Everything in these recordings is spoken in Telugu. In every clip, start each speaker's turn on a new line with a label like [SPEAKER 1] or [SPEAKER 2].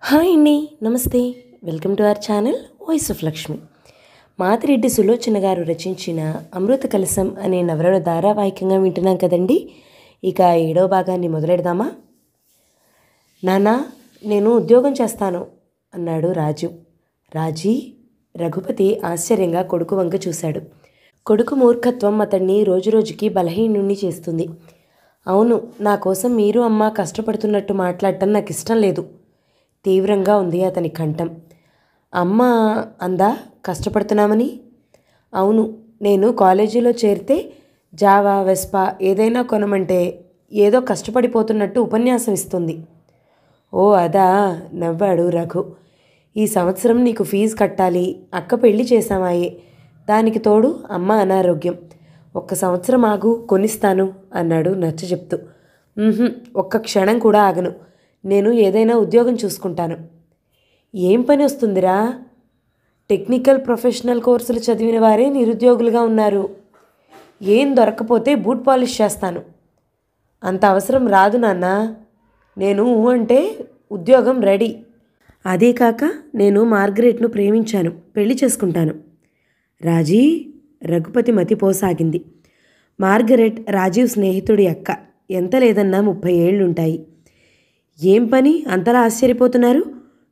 [SPEAKER 1] హాయ్ అండి, నమస్తే. Welcome to our channel voice of Lakshmi. Mathireddy Sulochana గారు రచించిన అమృత కలశం అనే నవలను ధారావాహికంగా వింటున్నాం కదండి. ఇక 7వ భాగాన్ని మొదలెడదామా? నానా, నేను ఉద్యోగం చేస్తాను అన్నాడు రాజు. రాజీ? రఘుపతి ఆశ్చర్యంగా కొడుకు వంక చూశాడు. కొడుకు మూర్ఖత్వం అతన్ని రోజురోజుకి బలహీనుణ్ణి చేస్తుంది. అవును, నా కోసం మీరు అమ్మ కష్టపడుతున్నట్టు మాట్లాడటం నాకు ఇష్టం లేదు. తీవ్రంగా ఉంది అతని కంఠం. అమ్మ అందా కష్టపడుతున్నామని? అవును, నేను కాలేజీలో చేరితే జావా, వెస్పా ఏదైనా కొనమంటే ఏదో కష్టపడిపోతున్నట్టు ఉపన్యాసం ఇస్తుంది. ఓ అదా, నవ్వాడు రఘు. ఈ సంవత్సరం నీకు ఫీజు కట్టాలి, అక్క పెళ్లి చేశామాయే, దానికి తోడు అమ్మ అనారోగ్యం. ఒక్క సంవత్సరం ఆగు, కొనిస్తాను అన్నాడు నచ్చ చెప్తూ. ఒక్క క్షణం కూడా ఆగను, నేను ఏదైనా ఉద్యోగం చూసుకుంటాను. ఏం పని వస్తుందిరా? టెక్నికల్ ప్రొఫెషనల్ కోర్సులు చదివిన వారే నిరుద్యోగులుగా ఉన్నారు. ఏం దొరకపోతే బూట్ పాలిష్ చేస్తాను. అంత అవసరం రాదు నాన్న. నేను అంటే ఉద్యోగం రెడీ. అదే కాక నేను మార్గరెట్ను ప్రేమించాను, పెళ్లి చేసుకుంటాను. రాజీ? రఘుపతి మతిపోసాగింది. మార్గరెట్ రాజీవ్ స్నేహితుడి అక్క. ఎంత లేదన్నా 30 ఏళ్లుంటాయి. ఏం పని అంతలా ఆశ్చర్యపోతున్నారు?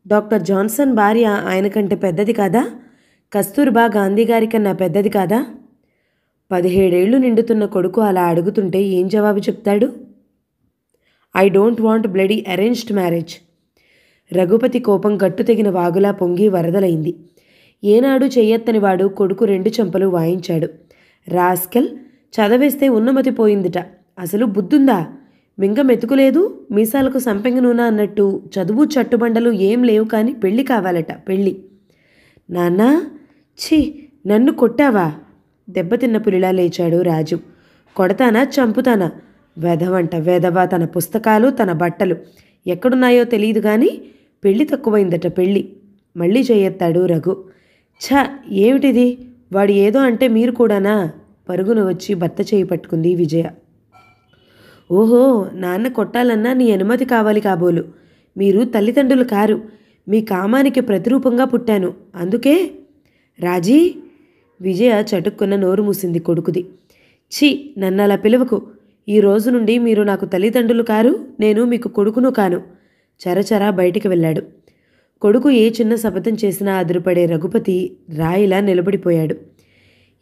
[SPEAKER 1] డాక్టర్ జాన్సన్ భార్య ఆయన కంటే పెద్దది కాదా? కస్తూర్బా గాంధీ గారి కన్నా పెద్దది కాదా? 17 ఏళ్లు నిండుతున్న కొడుకు అలా అడుగుతుంటే ఏం జవాబు చెప్తాడు? I don't want bloody arranged marriage. Raghupathi కోపం గట్టు తెగిన వాగులా పొంగి వరదలైంది. ఏనాడు చెయ్యెత్తని వాడు కొడుకు 2 చెంపలు వాయించాడు. రాస్కెల్, చదవేస్తే ఉన్నమతిపోయిందిట. అసలు బుద్ధుందా? మింగ మెతుకులేదు, మీసాలకు సంపెంగ నూనె అన్నట్టు చదువు చట్టుబండలు ఏం లేవు, కానీ పెళ్ళి కావాలట, పెళ్ళి. నాన్నా? ఛీ, నన్ను కొట్టావా? దెబ్బతిన్న పులిలా లేచాడు రాజు. కొడతానా, చంపుతానా? వెధవంట వెధవా, తన పుస్తకాలు తన బట్టలు ఎక్కడున్నాయో తెలియదు కానీ పెళ్ళి తక్కువైందట, పెళ్ళి. మళ్ళీ చేయెత్తాడు రఘు. ఛ, ఏమిటిది? వాడు ఏదో అంటే మీరు కూడానా? పరుగున వచ్చి భర్త చేయి పట్టుకుంది విజయ. ఓహో, నాన్న కొట్టాలన్నా నీ అనుమతి కావాలి కాబోలు. మీరు తల్లిదండ్రులు కారు, మీ కామానికి ప్రతిరూపంగా పుట్టాను, అందుకే. రాజీ? విజయ చటుక్కున్న నోరు మూసింది కొడుకుది. ఛీ, నన్నలా పిలవకు. ఈ రోజు నుండి మీరు నాకు తల్లిదండ్రులు కారు, నేను మీకు కొడుకును కాను. చరచరా బయటికి వెళ్ళాడు. కొడుకు ఏ చిన్న శపథం చేసినా అదురుపడే రఘుపతి రాయిలా నిలబడిపోయాడు.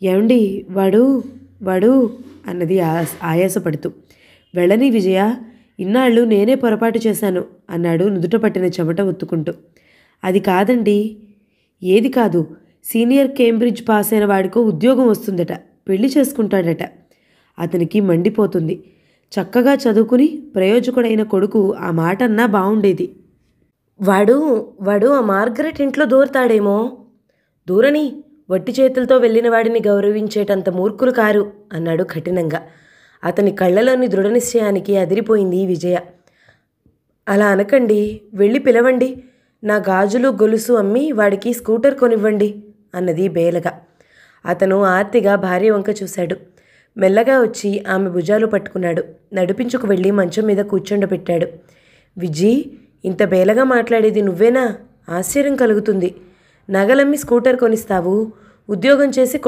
[SPEAKER 1] ఏమండి, వాడు వాడు అన్నది ఆయాసపడుతూ. వెళ్ళని విజయ, ఇన్నాళ్ళు నేనే పొరపాటు చేశాను అన్నాడు నుదుట పట్టిన చెమట ఒత్తుకుంటూ. అది కాదండి. ఏది కాదు? సీనియర్ కేంబ్రిడ్జ్ పాస్ అయిన వాడికో ఉద్యోగం వస్తుందట, పెళ్లి చేసుకుంటాడట. అతనికి మండిపోతుంది. చక్కగా చదువుకుని ప్రయోజకుడైన కొడుకు ఆ మాట అన్నా బాగుండేది. వాడు వాడు ఆ మార్గరెట్ ఇంట్లో దూరతాడేమో. దూరని, వట్టి చేతులతో వెళ్ళిన వాడిని గౌరవించేటంత మూర్ఖులు కారు అన్నాడు కఠినంగా. అతని కళ్ళలోని దృఢ నిశ్చయానికి అదిరిపోయింది విజయ. అలా అనకండి, వెళ్ళి పిలవండి. నా గాజులు గొలుసు అమ్మి వాడికి స్కూటర్ కొనివ్వండి అన్నది బేలగా. అతను ఆర్తిగా భార్య వంక చూశాడు. మెల్లగా వచ్చి ఆమె భుజాలు పట్టుకున్నాడు. నడిపించుకు వెళ్ళి మంచం మీద కూర్చుండబెట్టాడు. విజీ, ఇంత బేలగా మాట్లాడేది నువ్వేనా? ఆశ్చర్యం కలుగుతుంది. నగలమ్మి స్కూటర్ కొనిస్తావు, ఉద్యోగం చేసి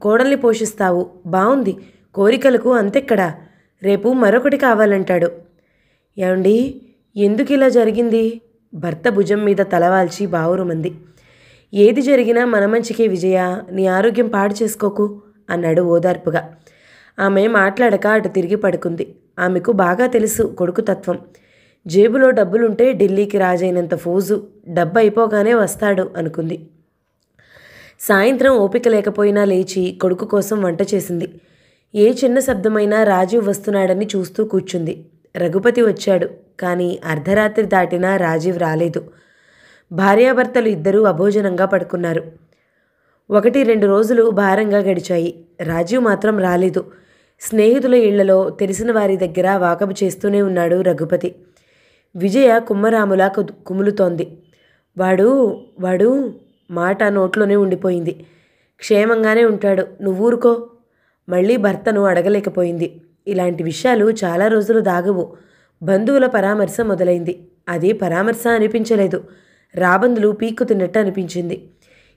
[SPEAKER 1] కోడల్ని పోషిస్తావు, బావుంది. కోరికలకు అంతెక్కడా? రేపు మరొకటి కావాలంటాడు. ఏమండి, ఎందుకు ఇలా జరిగింది? భర్త భుజం మీద తలవాల్చి బావురుమంది. ఏది జరిగినా మన మంచికే విజయ, నీ ఆరోగ్యం పాడు చేసుకోకు అన్నాడు ఓదార్పుగా. ఆమె మాట్లాడక అటు తిరిగి పడుకుంది. ఆమెకు బాగా తెలుసు కొడుకు తత్వం. జేబులో డబ్బులుంటే ఢిల్లీకి రాజైనంత ఫోజు, డబ్బు అయిపోగానే వస్తాడు అనుకుంది. సాయంత్రం ఓపిక లేకపోయినా లేచి కొడుకు కోసం వంట చేసింది. ఏ చిన్న శబ్దమైనా రాజీవ్ వస్తున్నాడని చూస్తూ కూర్చుంది. రఘుపతి వచ్చాడు, కానీ అర్ధరాత్రి దాటినా రాజీవ్ రాలేదు. భార్యాభర్తలు ఇద్దరూ అభోజనంగా పడుకున్నారు. 1-2 రోజులు భారంగా గడిచాయి. రాజీవ్ మాత్రం రాలేదు. స్నేహితుల ఇళ్లలో, తెలిసిన వారి దగ్గర వాకబు చేస్తూనే ఉన్నాడు రఘుపతి. విజయ కుమ్మరాములా కుములుతోంది. వాడు వాడు మాట నోట్లోనే ఉండిపోయింది. క్షేమంగానే ఉంటాడు, నువ్వూరుకో. మళ్ళీ భర్తను అడగలేకపోయింది. ఇలాంటి విషయాలు చాలా రోజులు దాగవు. బంధువుల పరామర్శ మొదలైంది. అది పరామర్శ అనిపించలేదు. రాబందులు పీక్కు తిన్నట్టు అనిపించింది.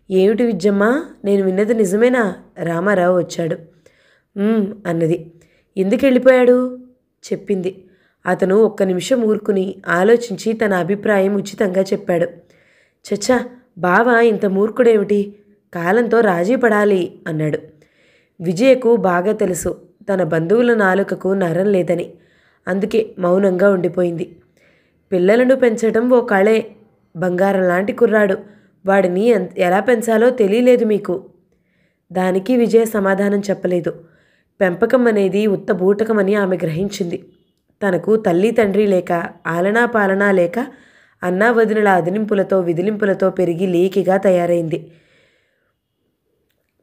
[SPEAKER 1] ఏమిటి విజ్జమ్మా, నేను విన్నది నిజమేనా? రామారావు వచ్చాడు. అన్నది. ఎందుకు వెళ్ళిపోయాడు? చెప్పింది. అతను ఒక్క నిమిషం ఊరుకుని ఆలోచించి తన అభిప్రాయం ఉచితంగా చెప్పాడు. చచ్చా, బావ ఇంత మూర్ఖుడేమిటి? కాలంతో రాజీ పడాలి అన్నాడు. విజయకు బాగా తెలుసు తన బంధువుల నాలుకకు నరం లేదని. అందుకే మౌనంగా ఉండిపోయింది. పిల్లలను పెంచడం ఓ కళే. బంగారం లాంటి కుర్రాడు. వాడిని ఎలా పెంచాలో తెలియలేదు మీకు. దానికి విజయ సమాధానం చెప్పలేదు. పెంపకం అనేది ఉత్త బూటకమని ఆమె గ్రహించింది. తనకు తల్లి తండ్రి లేక, ఆలనా పాలనా లేక, అన్నా వదినల అదిలింపులతో విదిలింపులతో పెరిగి లేకిగా తయారైంది.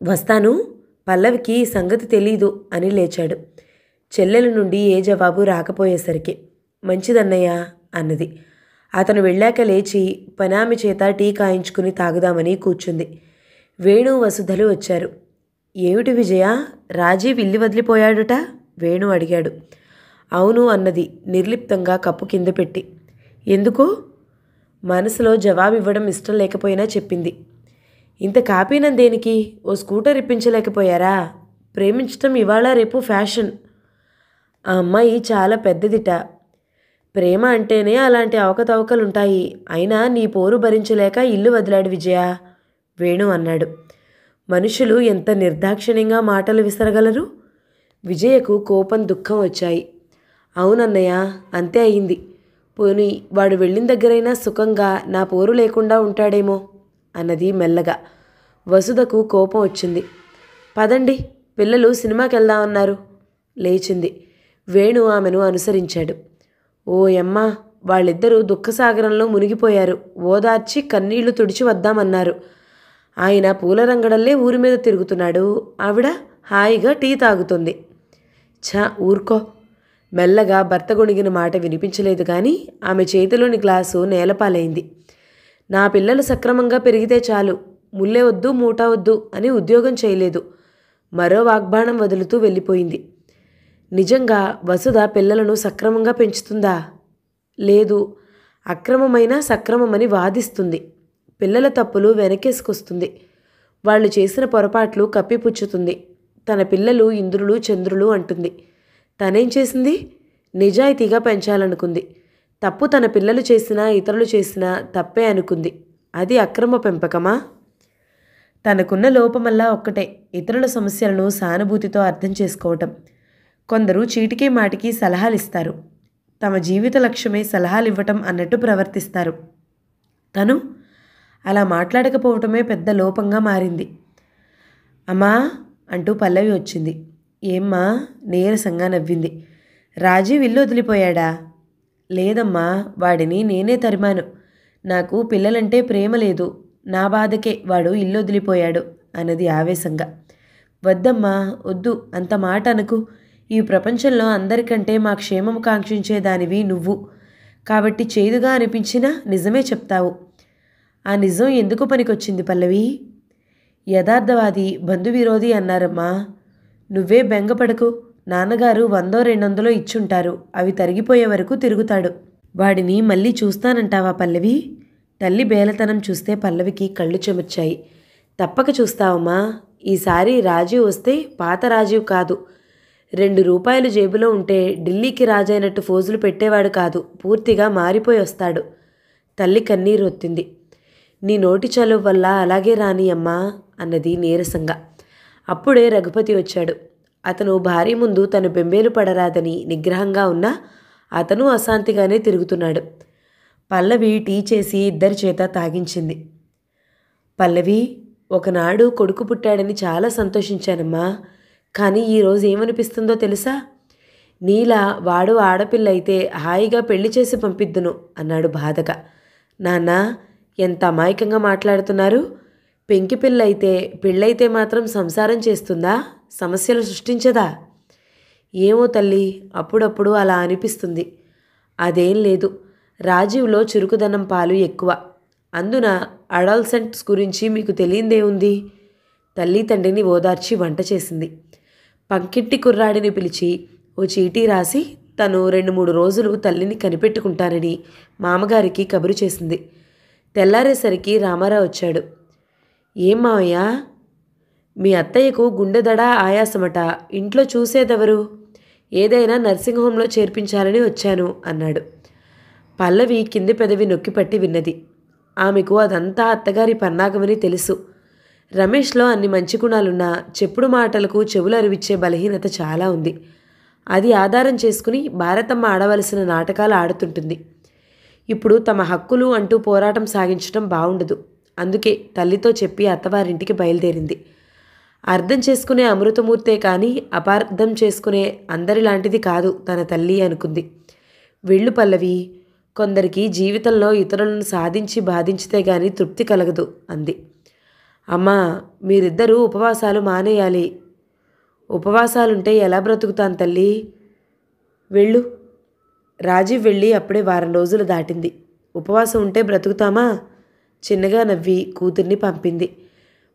[SPEAKER 1] వస్తాను, పల్లవికి సంగతి తెలీదు అని లేచాడు. చెల్లెల నుండి ఏ జవాబు రాకపోయేసరికి మంచిదన్నయ్య అన్నది. అతను వెళ్ళాక లేచి పనామి చేత టీ కాయించుకుని తాగుదామని కూర్చుంది. వేణు వసుధలు వచ్చారు. ఏమిటి విజయ, రాజీవ్ ఇల్లు వదిలిపోయాడుట? వేణు అడిగాడు. అవును అన్నది నిర్లిప్తంగా కప్పు కింద పెట్టి. ఎందుకు? మనసులో జవాబివ్వడం ఇష్టం లేకపోయినా చెప్పింది. ఇంత కాపీనం దేనికి? ఓ స్కూటర్ ఇప్పించలేకపోయారా? ప్రేమించటం ఇవాళ రేపు ఫ్యాషన్. ఆ అమ్మాయి చాలా పెద్దదిట. ప్రేమ అంటేనే అలాంటి అవకతవకలుంటాయి. అయినా నీ పోరు భరించలేక ఇల్లు వదిలాడు విజయ, వేణు అన్నాడు. మనుషులు ఎంత నిర్దాక్షిణ్యంగా మాటలు విసరగలరు? విజయకు కోపం దుఃఖం వచ్చాయి. అవునన్నయ్య, అంతే అయింది. పోనీ వాడు వెళ్ళిన దగ్గరైనా సుఖంగా నా పోరు లేకుండా ఉంటాడేమో అన్నది మెల్లగా. వసుధకు కోపం వచ్చింది. పదండి, పిల్లలు సినిమాకి వెళ్దామన్నారు. లేచింది. వేణు ఆమెను అనుసరించాడు. ఓయమ్మా, వాళ్ళిద్దరూ దుఃఖసాగరంలో మునిగిపోయారు. ఓదార్చి కన్నీళ్లు తుడిచి వద్దామన్నారు. ఆయన పూలరంగడల్లే ఊరి మీద తిరుగుతున్నాడు. ఆవిడ హాయిగా టీ తాగుతుంది. ఊరుకో. మెల్లగా భర్త గొణిగిన మాట వినిపించలేదు కానీ ఆమె చేతిలోని గ్లాసు నేలపాలైంది. నా పిల్లలు సక్రమంగా పెరిగితే చాలు, ముల్లే వద్దు మూట వద్దు అని ఉద్యోగం చేయలేదు. మరో వాగ్బాణం వదులుతూ వెళ్ళిపోయింది. నిజంగా వసుధ పిల్లలను సక్రమంగా పెంచుతుందా? లేదు, అక్రమమైన సక్రమమని వాదిస్తుంది. పిల్లల తప్పులు వెనకేసుకొస్తుంది. వాళ్ళు చేసిన పొరపాట్లు కప్పిపుచ్చుతుంది. తన పిల్లలు ఇంద్రులు చంద్రులు అంటుంది. తనేం చేసింది? నిజాయితీగా పెంచాలనుకుంది. తప్పు తన పిల్లలు చేసినా ఇతరులు చేసినా తప్పే అనుకుంది. అది అక్రమ పెంపకమా? తనకున్న లోపమల్లా ఒక్కటే, ఇతరుల సమస్యలను సానుభూతితో అర్థం చేసుకోవటం. కొందరు చీటికి మాటికి సలహాలు ఇస్తారు. తమ జీవిత లక్ష్యమే సలహాలు ఇవ్వటం అన్నట్టు ప్రవర్తిస్తారు. తను అలా మాట్లాడకపోవటమే పెద్ద లోపంగా మారింది. అమ్మా అంటూ పల్లవి వచ్చింది. ఏమ్మా? నీరసంగా నవ్వింది. రాజీవ్ ఇల్లు వదిలిపోయాడా? లేదమ్మా, వాడిని నేనే తరిమాను. నాకు పిల్లలంటే ప్రేమ లేదు. నా బాధకే వాడు ఇల్లు వదిలిపోయాడు అన్నది ఆవేశంగా. వద్దమ్మా, వద్దు, అంత మాట అనకు. ఈ ప్రపంచంలో అందరికంటే మా క్షేమం కాంక్షించేదానివి నువ్వు. కాబట్టి చేదుగా అనిపించినా నిజమే చెప్తావు. ఆ నిజం ఎందుకు పనికొచ్చింది పల్లవి? యథార్థవాది బంధువిరోధి అన్నారమ్మా. నువ్వే బెంగపడకు. నాన్నగారు 100-200 ఇచ్చుంటారు. అవి తరిగిపోయే వరకు తిరుగుతాడు. వాడిని మళ్ళీ చూస్తానంటావా పల్లవి? తల్లి బేలతనం చూస్తే పల్లవికి కళ్ళు చెమర్చాయి. తప్పక చూస్తావమ్మా. ఈసారి రాజీవ్ వస్తే పాత రాజీవ్ కాదు. 2 రూపాయలు జేబులో ఉంటే ఢిల్లీకి రాజైనట్టు ఫోజులు పెట్టేవాడు కాదు. పూర్తిగా మారిపోయి వస్తాడు. తల్లి కన్నీరు ఒత్తింది. నీ నోటి చలువ వల్ల అలాగే రాని అమ్మా అన్నది నీరసంగా. అప్పుడే రఘుపతి వచ్చాడు. అతను భార్య ముందు తను బెంబేలు పడరాదని నిగ్రహంగా ఉన్నా అతను అశాంతిగానే తిరుగుతున్నాడు. పల్లవి టీ చేసి ఇద్దరి చేత తాగించింది. పల్లవి, ఒకనాడు కొడుకు పుట్టాడని చాలా సంతోషించానమ్మా. కానీ ఈరోజు ఏమనిపిస్తుందో తెలుసా? నీలా వాడు ఆడపిల్ల అయితే హాయిగా పెళ్లి చేసి పంపిద్దును అన్నాడు బాధగా. నాన్న, ఎంత అమాయకంగా మాట్లాడుతున్నారు. పెంకి పిల్ల అయితే పెళ్ళైతే మాత్రం సంసారం చేస్తుందా? సమస్యలు సృష్టించదా? ఏమో తల్లి, అప్పుడప్పుడు అలా అనిపిస్తుంది. అదేం లేదు. రాజీవ్లో చురుకుదనం పాలు ఎక్కువ. అందున అడాల్సెంట్స్ గురించి మీకు తెలియందే ఉంది. తల్లి తండ్రిని ఓదార్చి వంట చేసింది. పంకింటి కుర్రాడిని పిలిచి ఓ చీటీ రాసి తను 2-3 రోజులు తల్లిని కనిపెట్టుకుంటానని మామగారికి కబురు చేసింది. తెల్లారేసరికి రామారావు వచ్చాడు. ఏం మావయ్య, మీ అత్తయ్యకు గుండెదడ ఆయాసమట, ఇంట్లో చూసేదెవరు? ఏదైనా నర్సింగ్ హోంలో చేర్పించాలని వచ్చాను అన్నాడు. పల్లవి కింది పెదవి నొక్కిపట్టి విన్నది. ఆమెకు అదంతా అత్తగారి పన్నాగమని తెలుసు. రమేష్లో అన్ని మంచి గుణాలున్నా చెప్పుడు మాటలకు చెవులు అరివిచ్చే బలహీనత చాలా ఉంది. అది ఆధారం చేసుకుని భారతమ్మ ఆడవలసిన నాటకాలు ఆడుతుంటుంది. ఇప్పుడు తమ హక్కులు అంటూ పోరాటం సాగించడం బాగుండదు. అందుకే తల్లితో చెప్పి అత్తవారింటికి బయలుదేరింది. అర్థం చేసుకునే అమృతమూర్తే కానీ అపార్థం చేసుకునే అందరిలాంటిది కాదు తన తల్లి అనుకుంది. వెళ్ళు పల్లవి, కొందరికి జీవితంలో ఇతరులను సాధించి బాధించితే గాని తృప్తి కలగదు అంది. అమ్మా, మీరిద్దరూ ఉపవాసాలు మానేయాలి. ఉపవాసాలుంటే ఎలా బ్రతుకుతాను తల్లి? వెళ్ళు. రాజీవ్ వెళ్ళి అప్పుడే వారం రోజులు దాటింది. ఉపవాసం ఉంటే బ్రతుకుతామా? చిన్నగా నవ్వి కూతుర్ని పంపింది.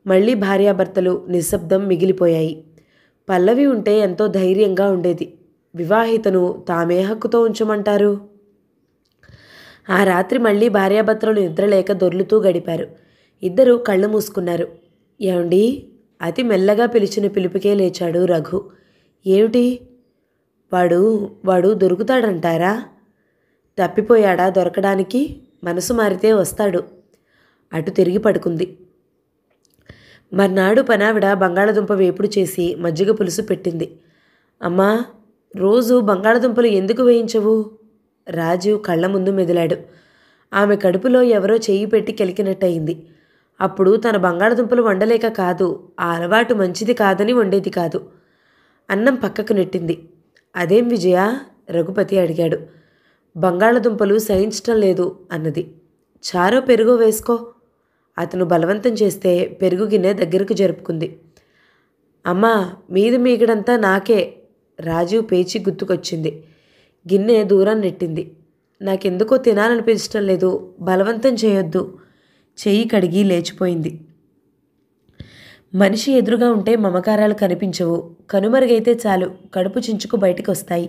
[SPEAKER 1] మళ్ళీ భార్యాభర్తలు నిశ్శబ్దం మిగిలిపోయాయి. పల్లవి ఉంటే ఎంతో ధైర్యంగా ఉండేది. వివాహితను తామే హక్కుతో ఉంచమంటారు? ఆ రాత్రి మళ్ళీ భార్యాభర్తలు నిద్రలేక దొర్లుతూ గడిపారు. ఇద్దరూ కళ్ళు మూసుకున్నారు. ఏమండి? అతి మెల్లగా పిలిచిన పిలుపుకే లేచాడు రఘు. ఏమిటి? వాడు దొరుకుతాడంటారా? తప్పిపోయాడా దొరకడానికి? మనసు మారితే వస్తాడు. అటు తిరిగి పడుకుంది. మర్నాడు పనావిడ బంగాళదుంప వేపుడు చేసి మజ్జిగ పులుసు పెట్టింది. అమ్మా, రోజు బంగాళదుంపలు ఎందుకు వేయించవు? రాజు కళ్ళ ముందు మెదిలాడు. ఆమె కడుపులో ఎవరో చెయ్యి పెట్టి కెలికినట్టయింది. అప్పుడు తన బంగాళదుంపలు వండలేక కాదు, ఆ అలవాటు మంచిది కాదని వండేది కాదు. అన్నం పక్కకు నెట్టింది. అదేం విజయ? రఘుపతి అడిగాడు. బంగాళదుంపలు సహించటం లేదు అన్నది. చారో పెరుగో వేసుకో. అతను బలవంతం చేస్తే పెరుగు గిన్నె దగ్గరకు జరుపుకుంది. అమ్మా, మీద మీగడంతా నాకే. రాజు పేచి గుర్తుకొచ్చింది. గిన్నె దూరం నెట్టింది. నాకెందుకో తినాలనిపించటం లేదు, బలవంతం చేయొద్దు. చెయ్యి కడిగి లేచిపోయింది. మనిషి ఎదురుగా ఉంటే మమకారాలు కనిపించవు. కనుమరుగైతే చాలు కడుపు చించుకు బయటికి వస్తాయి.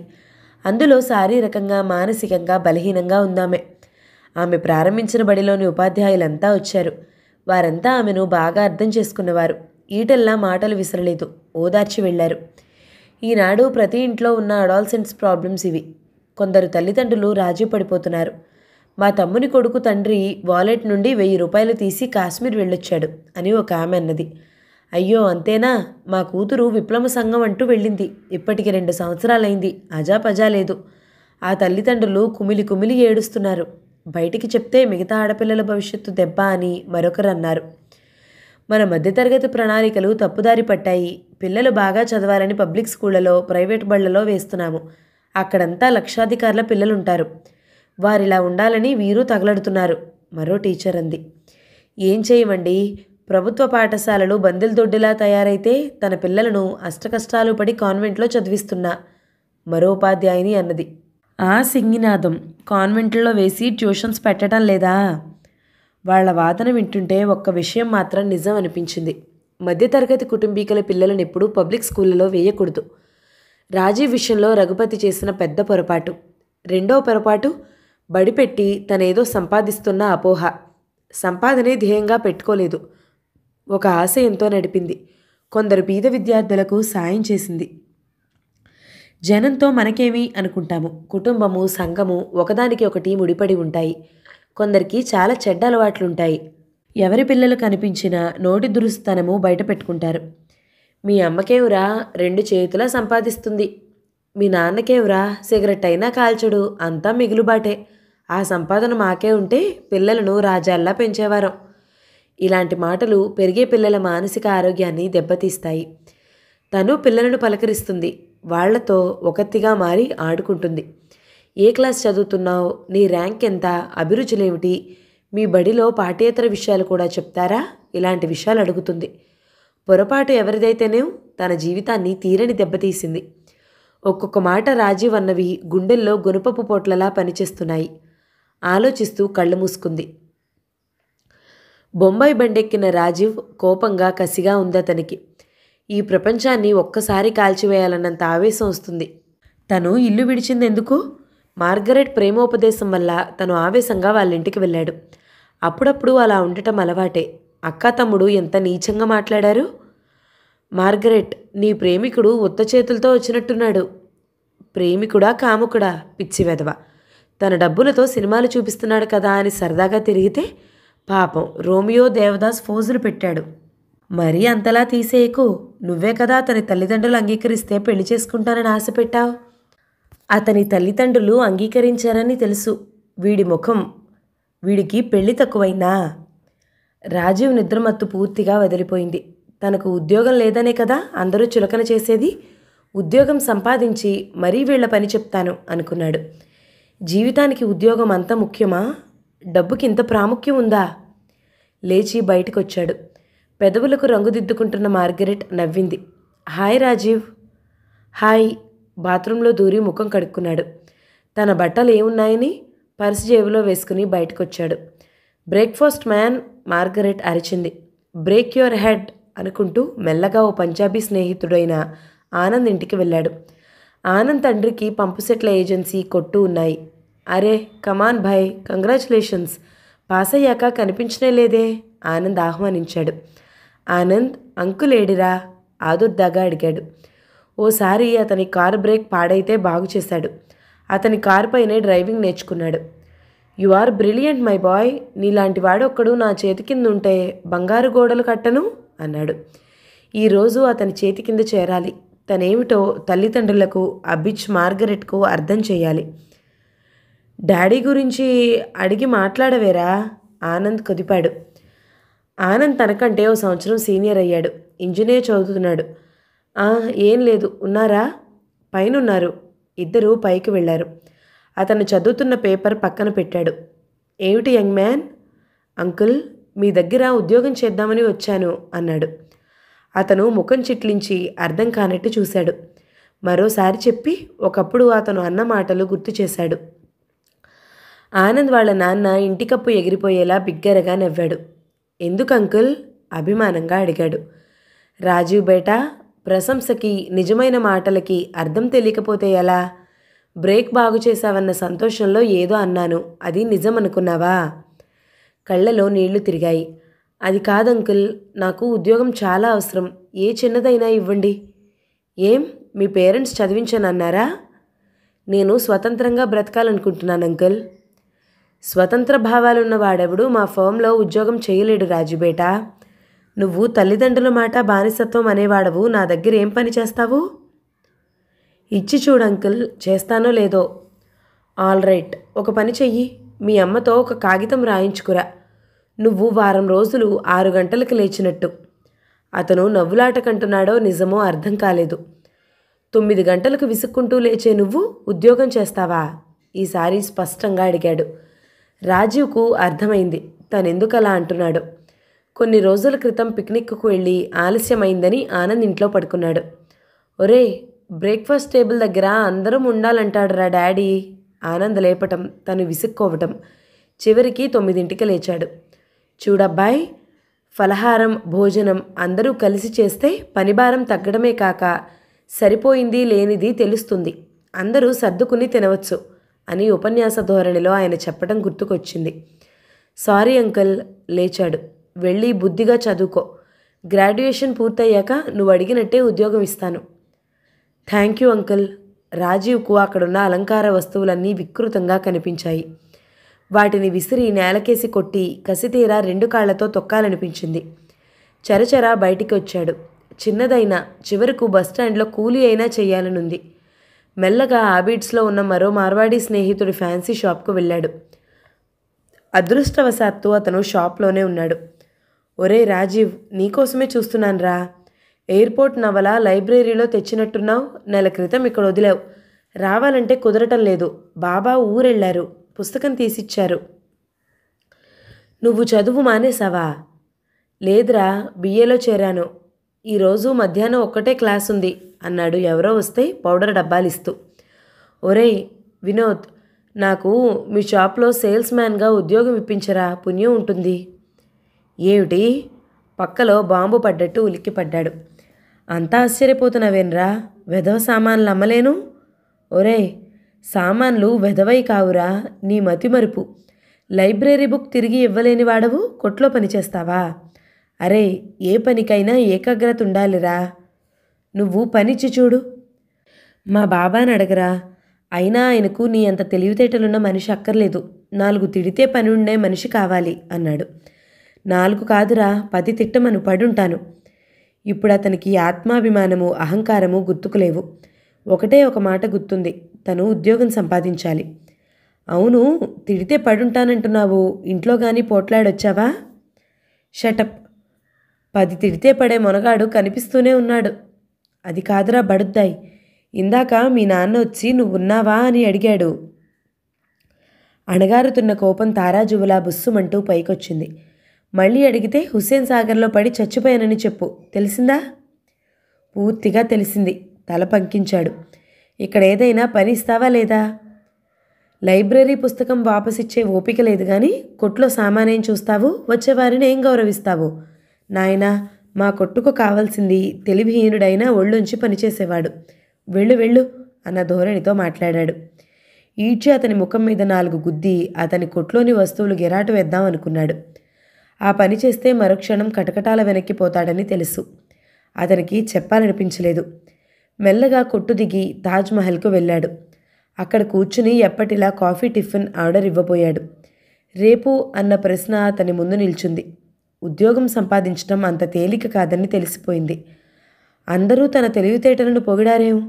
[SPEAKER 1] అందులో శారీరకంగా మానసికంగా బలహీనంగా ఉందామె. ఆమె ప్రారంభించిన బడిలోని ఉపాధ్యాయులంతా వచ్చారు. వారంతా ఆమెను బాగా అర్థం చేసుకున్నవారు. ఈటల్లా మాటలు విసరలేదు, ఓదార్చి వెళ్లారు. ఈనాడు ప్రతి ఇంట్లో ఉన్న అడాల్సెంట్స్ ప్రాబ్లమ్స్ ఇవి. కొందరు తల్లిదండ్రులు రాజీ పడిపోతున్నారు. మా తమ్ముని కొడుకు తండ్రి వాలెట్ నుండి 1000 రూపాయలు తీసి కాశ్మీర్ వెళ్ళొచ్చాడు అని ఒక ఆమె అన్నది. అయ్యో అంతేనా? మా కూతురు విప్లవ సంఘం అంటూ వెళ్ళింది. ఇప్పటికి 2 సంవత్సరాలైంది. అజాపజా లేదు. ఆ తల్లిదండ్రులు కుమిలి కుమిలి ఏడుస్తున్నారు. బయటికి చెప్తే మిగతా ఆడపిల్లల భవిష్యత్తు దెబ్బ అని మరొకరు అన్నారు. మన మధ్యతరగతి ప్రణాళికలు తప్పుదారి పట్టాయి. పిల్లలు బాగా చదవాలని పబ్లిక్ స్కూళ్లలో, ప్రైవేట్ బళ్లలో వేస్తున్నాము. అక్కడంతా లక్షాధికారుల పిల్లలుంటారు. వారిలా ఉండాలని వీరు తగలడుతున్నారు. మరో టీచర్ అంది. ఏం చేయమండి, ప్రభుత్వ పాఠశాలలు బందెలదొడ్డిలా తయారైతే తన పిల్లలను అష్టకష్టాలు పడి కాన్వెంట్లో చదివిస్తున్నా మరో ఉపాధ్యాయుని అన్నది. ఆ సింగినాదం కాన్వెంట్లో వేసి ట్యూషన్స్ పెట్టడం లేదా? వాళ్ల వాదన వింటుంటే ఒక్క విషయం మాత్రం నిజం అనిపించింది. మధ్యతరగతి కుటుంబీకుల పిల్లలను ఎప్పుడూ పబ్లిక్ స్కూళ్ళలో వేయకూడదు. రాజీవ్ విషయంలో రఘుపతి చేసిన పెద్ద పొరపాటు. రెండో పొరపాటు, బడిపెట్టి తనేదో సంపాదిస్తున్న అపోహ. సంపాదనే ధ్యేయంగా పెట్టుకోలేదు. ఒక ఆశయంతో నడిపింది. కొందరు బీద విద్యార్థులకు సాయం చేసింది. జనంతో మనకేమి అనుకుంటాము. కుటుంబము, సంఘము ఒకదానికి ఒకటి ముడిపడి ఉంటాయి. కొందరికి చాలా చెడ్డ అలవాట్లుంటాయి. ఎవరి పిల్లలు కనిపించినా నోటి దురుస్తనము బయట పెట్టుకుంటారు. మీ అమ్మకేవురా 2 చేతులా సంపాదిస్తుంది. మీ నాన్నకేవురా సిగరెట్ అయినా కాల్చడు, అంతా మిగులుబాటే. ఆ సంపాదన మాకే ఉంటే పిల్లలను రాజాల్లా పెంచేవారం. ఇలాంటి మాటలు పెరిగే పిల్లల మానసిక ఆరోగ్యాన్ని దెబ్బతీస్తాయి. తను పిల్లలను పలకరిస్తుంది. వాళ్లతో ఒకతిగా మారి ఆడుకుంటుంది. ఏ క్లాస్ చదువుతున్నావు? నీ ర్యాంక్ ఎంత? అభిరుచులేమిటి? మీ బడిలో పాఠ్యేతర విషయాలు కూడా చెప్తారా? ఇలాంటి విషయాలు అడుగుతుంది. పొరపాటు ఎవరిదైతేనే తన జీవితాన్ని తీరని దెబ్బతీసింది. ఒక్కొక్క మాట రాజీవ్ అన్నవి గుండెల్లో గుణపపు పొట్లలా పనిచేస్తున్నాయి. ఆలోచిస్తూ కళ్ళు మూసుకుంది. బొంబాయి బండెక్కిన రాజీవ్ కోపంగా కసిగా ఉందతనికి. ఈ ప్రపంచాన్ని ఒక్కసారి కాల్చివేయాలన్నంత ఆవేశం వస్తుంది. తను ఇల్లు విడిచిందెందుకు? మార్గరెట్ ప్రేమోపదేశం వల్ల తను ఆవేశంగా వాళ్ళింటికి వెళ్ళాడు. అప్పుడప్పుడు అలా ఉండటం అలవాటే. అక్కా తమ్ముడు ఎంత నీచంగా మాట్లాడారు. మార్గరెట్, నీ ప్రేమికుడు ఉత్త చేతులతో వచ్చినట్టున్నాడు. ప్రేమికుడా కాముకుడా, పిచ్చి వెధవ. తన డబ్బులతో సినిమాలు చూపిస్తున్నాడు కదా అని సరదాగా తిరిగితే పాపం రోమియో దేవదాస్ ఫోజులు పెట్టాడు. మరీ అంతలా తీసేయకు. నువ్వే కదా అతని తల్లిదండ్రులు అంగీకరిస్తే పెళ్లి చేసుకుంటానని ఆశ పెట్టావు. అతని తల్లిదండ్రులు అంగీకరించారని తెలుసు. వీడి ముఖం, వీడికి పెళ్లి తక్కువైందా? రాజీవ్ నిద్రమత్తు పూర్తిగా వదిలిపోయింది. తనకు ఉద్యోగం లేదనే కదా అందరూ చులకన చేసేది. ఉద్యోగం సంపాదించి మరీ వీళ్ల పని చెప్తాను అనుకున్నాడు. జీవితానికి ఉద్యోగం అంత ముఖ్యమా? డబ్బుకి ఇంత ప్రాముఖ్యం ఉందా? లేచి బయటకొచ్చాడు. పెదవులకు రంగుదిద్దుకుంటున్న మార్గరెట్ నవ్వింది. హాయ్ రాజీవ్. హాయ్. బాత్రూంలో దూరి ముఖం కడుక్కున్నాడు. తన బట్టలు ఏమున్నాయని పర్సు జేబులో వేసుకుని బయటకొచ్చాడు. బ్రేక్ఫాస్ట్ మ్యాన్, మార్గరెట్ అరిచింది. బ్రేక్ యువర్ హెడ్ అనుకుంటూ మెల్లగా ఓ పంజాబీ స్నేహితుడైన ఆనంద్ ఇంటికి వెళ్ళాడు. ఆనంద్ తండ్రికి పంపుసెట్ల ఏజెన్సీ, కొట్టు ఉన్నాయి. అరే కమాన్ భాయ్, కంగ్రాచులేషన్స్. పాస్ అయ్యాక కనిపించనే లేదే? ఆనంద్ ఆహ్వానించాడు. ఆనంద్, అంకుల్ ఏడిరా? ఆదుర్దాగా అడిగాడు. ఓసారి అతని కారు బ్రేక్ పాడైతే బాగు చేశాడు. అతని కారు పైనే డ్రైవింగ్ నేర్చుకున్నాడు. You are brilliant my boy. నీలాంటి వాడు ఒక్కడు నా చేతి కింద ఉంటే బంగారు గోడలు కట్టను అన్నాడు. ఈరోజు అతని చేతి కింద చేరాలి. తనేమిటో తల్లిదండ్రులకు, అబిచ్, మార్గరెట్కు అర్థం చేయాలి. డాడీ గురించి అడిగి మాట్లాడవేరా? ఆనంద్ కొదిపాడు. ఆనంద్ తనకంటే ఓ సంవత్సరం సీనియర్ అయ్యాడు. ఇంజనీర్ చదువుతున్నాడు. ఏం లేదు. ఉన్నారా? పైనున్నారు. ఇద్దరూ పైకి వెళ్ళారు. అతను చదువుతున్న పేపర్ పక్కన పెట్టాడు. ఏమిటి యంగ్ మ్యాన్? అంకుల్, మీ దగ్గర ఉద్యోగం చేద్దామని వచ్చాను అన్నాడు. అతను ముఖం చిట్లించి అర్థం కానట్టు చూశాడు. మరోసారి చెప్పి ఒకప్పుడు అతను అన్న మాటలు గుర్తు చేశాడు. ఆనంద్ వాళ్ళ నాన్న ఇంటికప్పు ఎగిరిపోయేలా బిగ్గరగా నవ్వాడు. ఎందుకు అంకుల్? అభిమానంగా అడిగాడు. రాజీవ్ బేటా, ప్రశంసకి, నిజమైన మాటలకి అర్థం తెలియకపోతే ఎలా? బ్రేక్ బాగు చేశావన్న సంతోషంలో ఏదో అన్నాను. అది నిజం అనుకున్నావా? కళ్ళలో నీళ్లు తిరిగాయి. అది కాదంకుల్, నాకు ఉద్యోగం చాలా అవసరం. ఏ చిన్నదైనా ఇవ్వండి. ఏం, మీ పేరెంట్స్ చదివించనన్నారా? నేను స్వతంత్రంగా బ్రతకాలనుకుంటున్నాను అంకుల్. స్వతంత్ర భావాలున్న వాడెవడు మా ఫర్మ్లో ఉద్యోగం చేయలేడు రాజుబేటా. నువ్వు తల్లిదండ్రుల మాట బానిసత్వం అనేవాడవు. నా దగ్గర ఏం పని చేస్తావు? ఇచ్చి చూడు అంకుల్, చేస్తానో లేదో. ఆల్ రైట్, ఒక పని చెయ్యి. మీ అమ్మతో ఒక కాగితం రాయించుకురా. నువ్వు వారం రోజులు 6 గంటలకు లేచినట్టు. అతను నవ్వులాటకంటున్నాడో నిజమో అర్థం కాలేదు. 9 గంటలకు విసుక్కుంటూ లేచే నువ్వు ఉద్యోగం చేస్తావా? ఈసారి స్పష్టంగా అడిగాడు. రాజీవ్కు అర్థమైంది తనెందుకు అలా అంటున్నాడు. కొన్ని రోజుల క్రితం పిక్నిక్కు వెళ్ళి ఆలస్యమైందని ఆనంద్ ఇంట్లో పడుకున్నాడు. ఒరే, బ్రేక్ఫాస్ట్ టేబుల్ దగ్గర అందరం ఉండాలంటాడురా డాడీ. ఆనంద్ లేపటం, తను విసుక్కోవటం. చివరికి 9ంటికి లేచాడు. చూడబ్బాయ్, ఫలహారం, భోజనం అందరూ కలిసి చేస్తే పనిభారం తగ్గడమే కాక సరిపోయింది లేనిది తెలుస్తుంది. అందరూ సర్దుకుని తినవచ్చు అని ఉపన్యాస ధోరణిలో ఆయన చెప్పడం గుర్తుకొచ్చింది. Sorry uncle. లేచాడు. వెళ్ళి బుద్ధిగా చదువుకో. గ్రాడ్యుయేషన్ పూర్తయ్యాక నువ్వు అడిగినట్టే ఉద్యోగం ఇస్తాను. Thank you uncle. రాజీవ్కు అక్కడున్న అలంకార వస్తువులన్నీ వికృతంగా కనిపించాయి. వాటిని విసిరి నేలకేసి కొట్టి కసితీరా 2 కాళ్లతో తొక్కాలనిపించింది. చరచరా బయటికి వచ్చాడు. చిన్నదైనా చివరకు బస్టాండ్లో కూలీ అయినా చెయ్యాలనుంది. మెల్లగా ఆబిడ్స్లో ఉన్న మరో మార్వాడీ స్నేహితుడి ఫ్యాన్సీ షాప్కు వెళ్ళాడు. అదృష్టవశాత్తు అతను షాప్లోనే ఉన్నాడు. ఒరే రాజీవ్, నీకోసమే చూస్తున్నానురా. ఎయిర్పోర్ట్ నవల లైబ్రరీలో తెచ్చినట్టున్నావు. నెల క్రితం ఇక్కడ వదిలావు. రావాలంటే కుదరటం లేదు. బాబా ఊరెళ్ళారు. పుస్తకం తీసిచ్చారు. నువ్వు చదువు మానేసావా? లేదురా, బిఏలో చేరాను. ఈరోజు మధ్యాహ్నం ఒక్కటే క్లాస్ ఉంది అన్నాడు ఎవరో వస్తే పౌడర్ డబ్బాలిస్తూ. ఒరేయ్ వినోద్, నాకు మీ షాప్లో సేల్స్ మ్యాన్గా ఉద్యోగం ఇప్పించరా, పుణ్యం ఉంటుంది. ఏమిటి? పక్కలో బాంబు పడ్డట్టు ఉలిక్కిపడ్డాడు. అంతా ఆశ్చర్యపోతున్నావేనరా? వెధవ సామాన్లు అమ్మలేను. ఒరే, సామాన్లు వెధవై కావురా, నీ మతిమరుపు. లైబ్రరీ బుక్ తిరిగి ఇవ్వలేని వాడవు కొట్లో పనిచేస్తావా? అరే, ఏ పనికైనా ఏకాగ్రత ఉండాలిరా. నువ్వు పనిచ్చి చూడు. మా బాబాని అడగరా. అయినా ఆయనకు నీ అంత తెలివితేటలున్న మనిషి అక్కర్లేదు. 4 తిడితే పని ఉండే మనిషి కావాలి అన్నాడు. 4 కాదురా, 10 తిట్టమను, పడుంటాను. ఇప్పుడు అతనికి ఆత్మాభిమానము, అహంకారము గుర్తుకులేవు. ఒకటే ఒక మాట గుర్తుంది, తను ఉద్యోగం సంపాదించాలి. అవును, తిడితే పడుంటానంటున్నావు, ఇంట్లో కానీ పోట్లాడొచ్చావా? షటప్. 10 తిడితే పడే మొనగాడు కనిపిస్తూనే ఉన్నాడు. అది కాదురా బడుద్దాయి, ఇందాక మీ నాన్న వచ్చి నువ్వున్నావా అని అడిగాడు. అణగారుతున్న కోపం తారాజువులా బుస్సుమంటూ పైకొచ్చింది. మళ్ళీ అడిగితే హుస్సేన్ సాగర్లో పడి చచ్చిపోయానని చెప్పు, తెలిసిందా? పూర్తిగా తెలిసింది. తల పంకించాడు. ఇక్కడ ఏదైనా పని ఇస్తావా లేదా? లైబ్రరీ పుస్తకం వాపసిచ్చే ఓపిక లేదు కానీ కొట్లో సామానేం చూస్తావు, వచ్చేవారిని ఏం గౌరవిస్తావు? నాయనా, మా కొట్టుకు కావాల్సింది తెలివిహీనుడైనా ఒళ్ళుంచి పనిచేసేవాడు. వెళ్ళు వెళ్ళు అన్న ధోరణితో మాట్లాడాడు. ఈడ్చి అతని ముఖం మీద 4 గుద్ది అతని కొట్లోని వస్తువులు గిరాటు వేద్దాం అనుకున్నాడు. ఆ పని చేస్తే మరుక్షణం కటకటాల వెనక్కిపోతాడని తెలుసు. అతనికి చెప్పాలనిపించలేదు. మెల్లగా కొట్టు దిగి తాజ్మహల్కు వెళ్ళాడు. అక్కడ కూర్చుని ఎప్పటిలా కాఫీ, టిఫిన్ ఆర్డర్ ఇవ్వబోయాడు. రేపు అన్న ప్రశ్న అతని ముందు నిల్చుంది. ఉద్యోగం సంపాదించడం అంత తేలిక కాదని తెలిసిపోయింది. అందరూ తన తెలివితేటలను పొగిడారేం?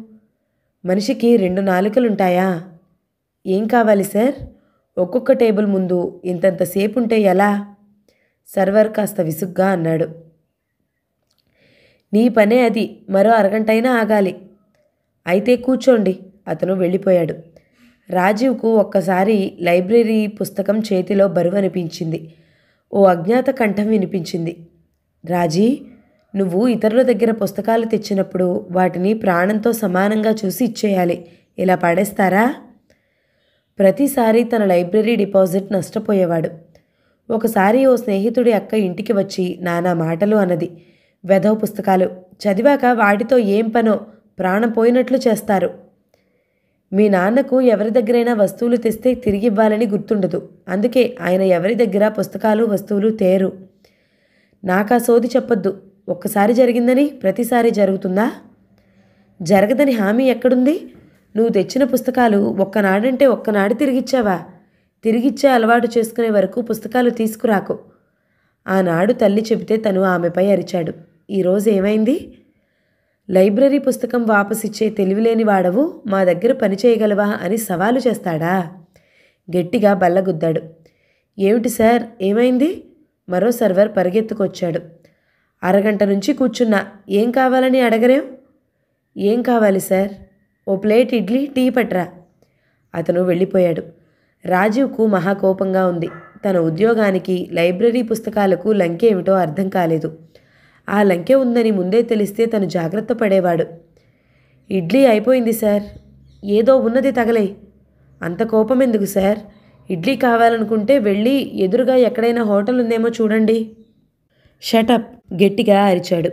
[SPEAKER 1] మనిషికి 2 నాలుకలుంటాయా? ఏం కావాలి సార్? ఒక్కొక్క టేబుల్ ముందు ఇంతంతసేపు ఉంటే ఎలా? సర్వర్ కాస్త విసుగ్గా అన్నాడు. నీ పనే అది, మరో అరగంటైనా ఆగాలి. అయితే కూర్చోండి. అతను వెళ్ళిపోయాడు. రాజీవ్కు ఒక్కసారి లైబ్రరీ పుస్తకం చేతిలో బరువు అనిపించింది. ఓ అజ్ఞాత కంఠం వినిపించింది. రాజీ, నువ్వు ఇతరుల దగ్గర పుస్తకాలు తెచ్చినప్పుడు వాటిని ప్రాణంతో సమానంగా చూసి ఇచ్చేయాలి. ఇలా పడేస్తారా? ప్రతిసారి తన లైబ్రరీ డిపాజిట్ నష్టపోయేవాడు. ఒకసారి ఓ స్నేహితుడి అక్క ఇంటికి వచ్చి నానా మాటలు అన్నది. వెధవ పుస్తకాలు చదివాక వాటితో ఏం పనో, ప్రాణం పోయినట్లు చేస్తారు. మీ నాన్నకు ఎవరి దగ్గరైనా వస్తువులు తెస్తే తిరిగివ్వాలని గుర్తుండదు. అందుకే ఆయన ఎవరి దగ్గర పుస్తకాలు, వస్తువులు తేరు. నాకా సోది చెప్పొద్దు. ఒక్కసారి జరిగిందని ప్రతిసారి జరుగుతుందా? జరగదని హామీ ఎక్కడుంది? నువ్వు తెచ్చిన పుస్తకాలు ఒక్కనాడంటే ఒక్కనాడు తిరిగిచ్చావా? తిరిగిచ్చే అలవాటు చేసుకునే వరకు పుస్తకాలు తీసుకురాకు. ఆనాడు తల్లి చెబితే తను ఆమెపై అరిచాడు. ఈరోజు ఏమైంది? లైబ్రరీ పుస్తకం వాపసిచ్చే తెలివిలేని వాడవు, మా దగ్గర పని చేయగలవా అని సవాలు చేస్తాడా? గట్టిగా బల్లగుద్దాడు. ఏమిటి సార్, ఏమైంది? మరో సర్వర్ పరిగెత్తుకొచ్చాడు. అరగంట నుంచి కూర్చున్నా, ఏం కావాలని అడగరేం? ఏం కావాలి సార్? ఓ ప్లేట్ ఇడ్లీ, టీ పట్రా. అతను వెళ్ళిపోయాడు. రాజీవ్కు మహాకోపంగా ఉంది. తన ఉద్యోగానికి, లైబ్రరీ పుస్తకాలకు లంకె ఏమిటో అర్థం కాలేదు. ఆ లంకె ఉందని ముందే తెలిస్తే తను జాగ్రత్త పడేవాడు. ఇడ్లీ అయిపోయింది సార్. ఏదో ఉన్నది తగలై. అంత కోపం ఎందుకు సార్? ఇడ్లీ కావాలనుకుంటే వెళ్ళి ఎదురుగా ఎక్కడైనా హోటల్ ఉందేమో చూడండి. షటప్, గట్టిగా అరిచాడు.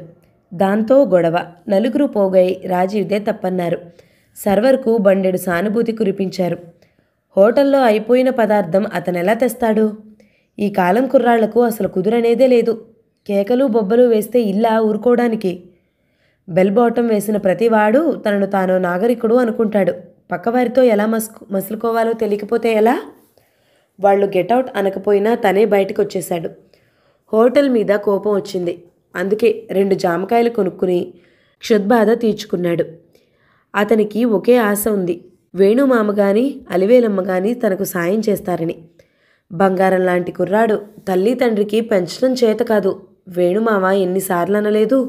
[SPEAKER 1] దాంతో గొడవ. నలుగురు పోగై రాజీవ్దే తప్పన్నారు. సర్వర్కు బండెడు సానుభూతి కురిపించారు. హోటల్లో అయిపోయిన పదార్థం అతనెలా తెస్తాడు? ఈ కాలం కుర్రాళ్లకు అసలు కుదురనేదే లేదు. కేకలు బొబ్బలు వేస్తే ఇల్లా ఊరుకోవడానికి? బెల్ బాటం వేసిన ప్రతివాడు తనను తాను నాగరికుడు అనుకుంటాడు. పక్కవారితో ఎలా మసులుకోవాలో తెలియకపోతే ఎలా? వాళ్ళు గెటౌట్ అనకపోయినా తనే బయటకు వచ్చేశాడు. హోటల్ మీద కోపం వచ్చింది. అందుకే 2 జామకాయలు కొనుక్కుని క్షుద్బాధ తీర్చుకున్నాడు. అతనికి ఒకే ఆశ ఉంది. వేణుమామ గాని అలివేలమ్మ గాని తనకు సాయం చేస్తారని. బంగారం లాంటి కుర్రాడు, తల్లి తండ్రికి పెంచడం చేత కాదు. వేణుమామ ఎన్నిసార్లు అనలేదు?